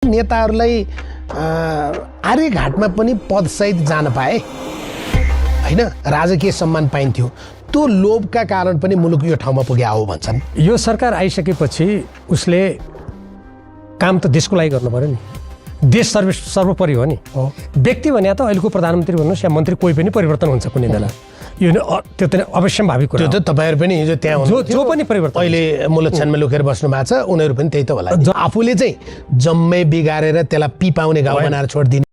नेताहरूलाई आर्यघाटमा पनि पदसहित जान पाए हैन, राजकीय सम्मान पाइन्थ्यो। त्यो लोभका कारण पनि मुलुक यो ठाउँमा पुग्या हो भन्छन्। यो सरकार आइसकेपछि उसले काम त देशको लागि गर्नु पर्यो नि। देश सर्वोपरि हो नि। व्यक्ति भने त अहिलेको प्रधानमन्त्री भन्नुहोस् या मन्त्री कोही पनि परिवर्तन हुन्छ कुनै बेला, यो त्यो त अवश्यम्भावी कुरा। त्यो त तपाईँहरू पनि हिजो त्यहाँ जो पनि परिवर्तन अहिले मूलक्षणमा लुकेर बस्नु भएको छ, उनीहरू पनि त्यही त होला। आफूले चाहिँ जम्मै बिगारेर त्यसलाई पिपाउने गाउँ बनाएर छोडिदिने।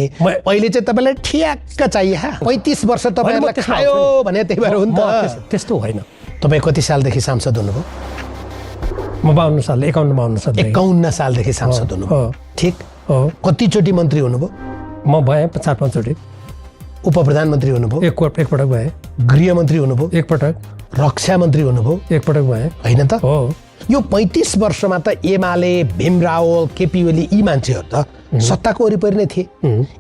अहिले चाहिँ तपाईँलाई ठ्याक्क चाहिए 35 वर्ष तपाईँहरूलाई खायो भने त्यही भएर हो नि त। त्यस्तो होइन। तपाईँ कति सालदेखि सांसद हुनुभयो? म 52 साल 51 सालदेखि सांसद हुनुभयो, ठिक। कतिचोटि मन्त्री हुनुभयो? म भएँ 4-5 चोटि। उप प्रधानमन्त्री हुनुभयो? एकपटक भएँ। गृहमन्त्री हुनुभयो? एकपटक। रक्षा मन्त्री हुनुभयो? एकपटक भएँ। होइन त? हो। यो 35 वर्षमा त एमाले, भीमराव, केपी ओली यी मान्छेहरू त सत्ताको वरिपरि नै थिए।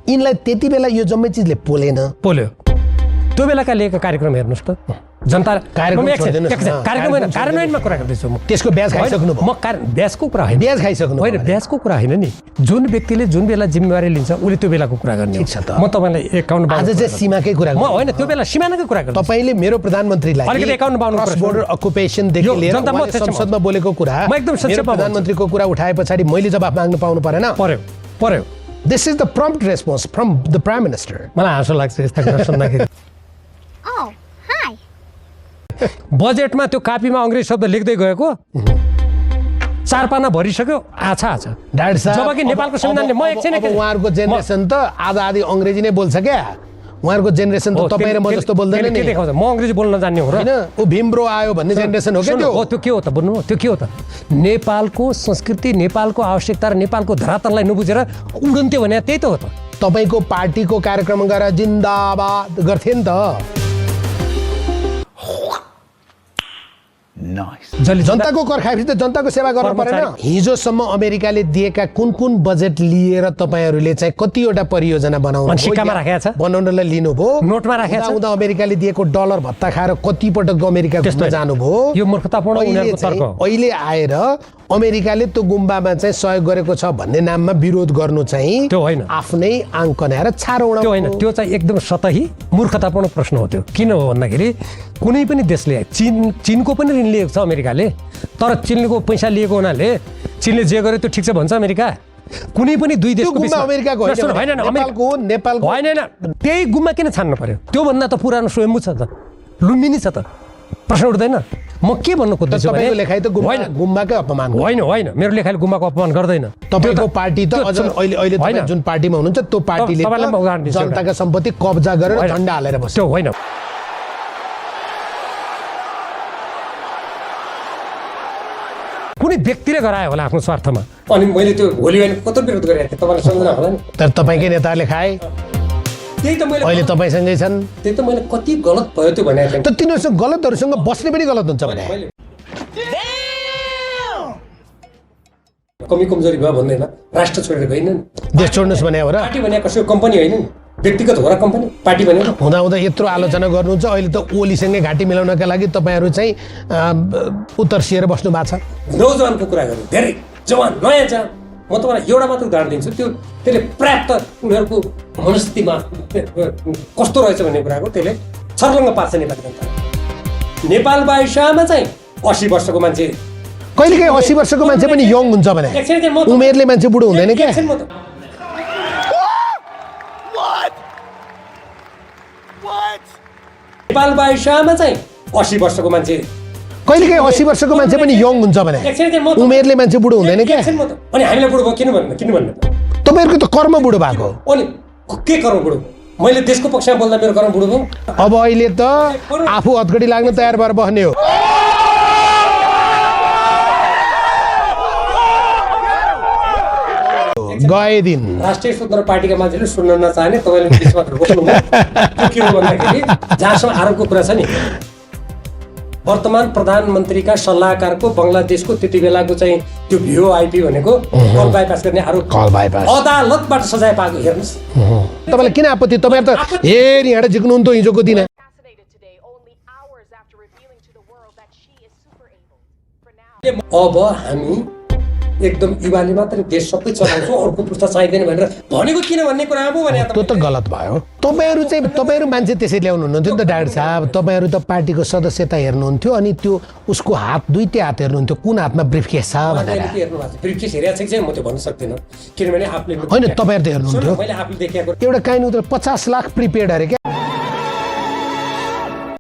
यिनलाई त्यति बेला यो जम्मै चिजले पोल्यो। त्यो बेलाका लिएका कार्यक्रम हेर्नुहोस् त। जनता कार्यान्वयनमा कुरा गर्दैछु म। त्यसको ब्याज खाइसक्नु भयो? म ब्याजको कुरा होइन। ब्याज खाइसक्नु होइन, ब्याजको कुरा होइन नि। जुन व्यक्तिले जुन बेला जिम्मेवारी लिन्छ उसले त्यो बेलाको कुरा गर्ने। ठिक छ त। म तपाईँलाई 51 आज चाहिँ सीमाकै कुरा म होइन, त्यो बेला सीमानाकै कुरा गर्छु। तपाईँले मेरो प्रधानमन्त्रीलाई अलिकति 51 क्रस बोर्डर अकुपेसनदेखि लिएर संसदमा बोलेको कुरा, म एकदम मेरो प्रधानमन्त्रीको कुरा उठाए पछाडि मैले जवाफ माग्नु पाउनु परेन? पर्यो। This is the prompt response from the prime minister. मलाई हाँसो लाग्छ यस्ता कुरा सुन्दाखेरि। बजेटमा त्यो कापीमा अङ्ग्रेजी शब्द लेख्दै गएको 4 पाना भरिसक्यो। आछा डाक्टर साहब, जबकि नेपालको संविधानले म एकछिन उहाँहरूको जेनेरेसन त आधा अङ्ग्रेजी नै बोल्छ क्या। उहाँहरूको जेनेरेसन त तपाईँ र म जस्तो बोल्दैन नि। म अङ्ग्रेजी बोल्न जान्ने हो र। हैन, ऊ भीमब्रो आयो भन्ने जेनेरेसन हो क्या त्यो। त्यो के हो त भन्नु? त्यो के हो त? नेपालको संस्कृति, नेपालको आवश्यकता र नेपालको धरातललाई नबुझेर उडन्थ्यो भने त्यही त हो त। तपाईँको पार्टीको कार्यक्रम गरेर जिन्दाबाद गर्थे नि त। जनताको कर खाएपछि त जनताको सेवा गर्नु परेन? हिजोसम्म अमेरिकाले दिएका कुन बजेट लिएर तपाईँहरूले चाहिँ कतिवटा परियोजना बनाउनलाई लिनुभयो? नोटमा राखेको छ। उदा अमेरिकाले दिएको डलर भत्ता खाएर कतिपटक अमेरिका घुम्न जानुभयो? यो मूर्खतापूर्ण उनीहरुको तर्क। अहिले आएर अमेरिकाले त्यो गुम्बामा चाहिँ सहयोग गरेको छ भन्ने नाममा विरोध गर्नु चाहिँ त्यो होइन, आफ्नै आङ कनाएर छारो उडाउनु। त्यो होइन, त्यो चाहिँ एकदम सतही मूर्खतापूर्ण प्रश्न हो त्यो। किन हो भन्दाखेरि कुनै पनि देशले चीनको पनि ऋण लिएको छ अमेरिकाले, तर चीनको पैसा लिएको हुनाले चीनले जे गर्यो त्यो ठिक छ भन्छ अमेरिका? कुनै पनि दुई देशको गुम्बा अमेरिकाको होइन, नेपालको होइन। त्यही गुम्बा किन छान्नु पर्यो? त्यो भन्दा त पुरानो स्वयम्भू छ त, लुम्बिनी छ त, प्रश्न उठ्दैन। म के भन्नु खोज्दैछु भने लेखाइ त गुम्बाकै अपमान होइन, मेरो लेखाइले गुम्बाको अपमान गर्दैन। तपाईको पार्टी त अझ अहिले तपाईँ जुन पार्टीमा हुनुहुन्छ त्यो पार्टीले जनताका सम्पत्ति कब्जा गरेर झण्डा हालेर बस्यो। होइन, कुनै व्यक्तिले गरायो होला आफ्नो स्वार्थमा। अनि मैले त्यो भोलि होइन कस्तो विरोध गरेको थिएँ तपाईँलाई सम्झना होला नि। तर तपाईँकै नेताहरूले खाए, त्यही त मैले अहिले तपाईँसँगै छन्। त्यही त मैले कति गलत भयो त्यो भनेको। त तिनीहरूसँग गलतहरूसँग बस्ने पनि गलत हुन्छ भने कमी कमजोरी भयो भन्दैन, राष्ट्र छोडेर गएन नि, देश छोड्नुहोस् भने हो र? पार्टी भने कसैको कम्पनी होइन नि, व्यक्तिगत हो र कम्पनी, पार्टी भने हुँदा यत्रो आलोचना गर्नुहुन्छ। अहिले त ओलीसँगै घाँटी मिलाउनका लागि तपाईँहरू चाहिँ उत्तरसिएर बस्नु भएको छ। नौजवानको कुरा गर्नु, धेरै जवान नयाँ जवान, म तपाईँलाई एउटा मात्र उदाहरण दिन्छु। त्यसले पर्याप्त उनीहरूको मनस्थितिमा कस्तो रहेछ भन्ने कुराको त्यसले छर्लङ्ग पार्छ नेपाली जनता। नेपाल बाहिरमा चाहिँ 80 वर्षको मान्छे, कहिलेकाहीँ 80 वर्षको मान्छे पनि यङ हुन्छ भने उमेरले मान्छे बुढो हुँदैन क्या? नेपाल बाहिरमा चाहिँ 80 वर्षको मान्छे, कहिलेकाहीँ 80 वर्षको मान्छे पनि यङ हुन्छ भने उमेरले मान्छे बुढो हुँदैन क्या? अनि हामीलाई बुढो भयो किन भन्नु? तपाईँहरूको त कर्म बुढो भएको। अनि के कर्म बुढो? मैले देशको पक्षमा बोल्दा मेरो कर्म बुढो भयो। अब अहिले त आफू हतगडी लाग्न तयार भएर बस्ने हो। गए दिन राष्ट्रिय स्वतन्त्र पार्टीका मान्छेले सुन्न नचाहने तपाईँले बिचमा रोक्नु के हो भन्दाखेरि जहाँसम्म आरोपको कुरा छ नि, वर्तमान प्रधानमन्त्रीका सल्लाहकारको बङ्गलादेशको त्यति बेलाको चाहिँ त्यो भिओआइपी भनेको कल बाइपास गर्ने आरोप, अदालतबाट सजाय पाएको हेर्नुहोस्। तपाईँलाई किन आपत्ति? तपाईँहरू त हेरी हिँडेर झिक्नुहुन्थ्यो हिजोको दिन। अब हामी एकदम युवाले मात्रै देश सबै चलाउँछौँ अर्को पुस्ता चाहिँदैन भनेर भनेको किन भन्ने कुरा पो भने त्यो त गलत भयो। तपाईँहरू मान्छे त्यसरी ल्याउनु हुनुहुन्थ्यो नि त डाक्टर साहब। तपाईँहरू त पार्टीको सदस्यता हेर्नुहुन्थ्यो अनि त्यो उसको हात दुईटै हात हेर्नुहुन्थ्यो कुन हातमा ब्रिफकेस छ भनेर। ब्रिफकेस हेरेको छ कि चाहिँ म त्यो भन्न सक्दिनँ किनभने आफूले होइन तपाईँहरू त हेर्नुहुन्थ्यो। मैले आफूले देखेको एउटा काहीँ 50 लाख प्रिपेड अरे क्या।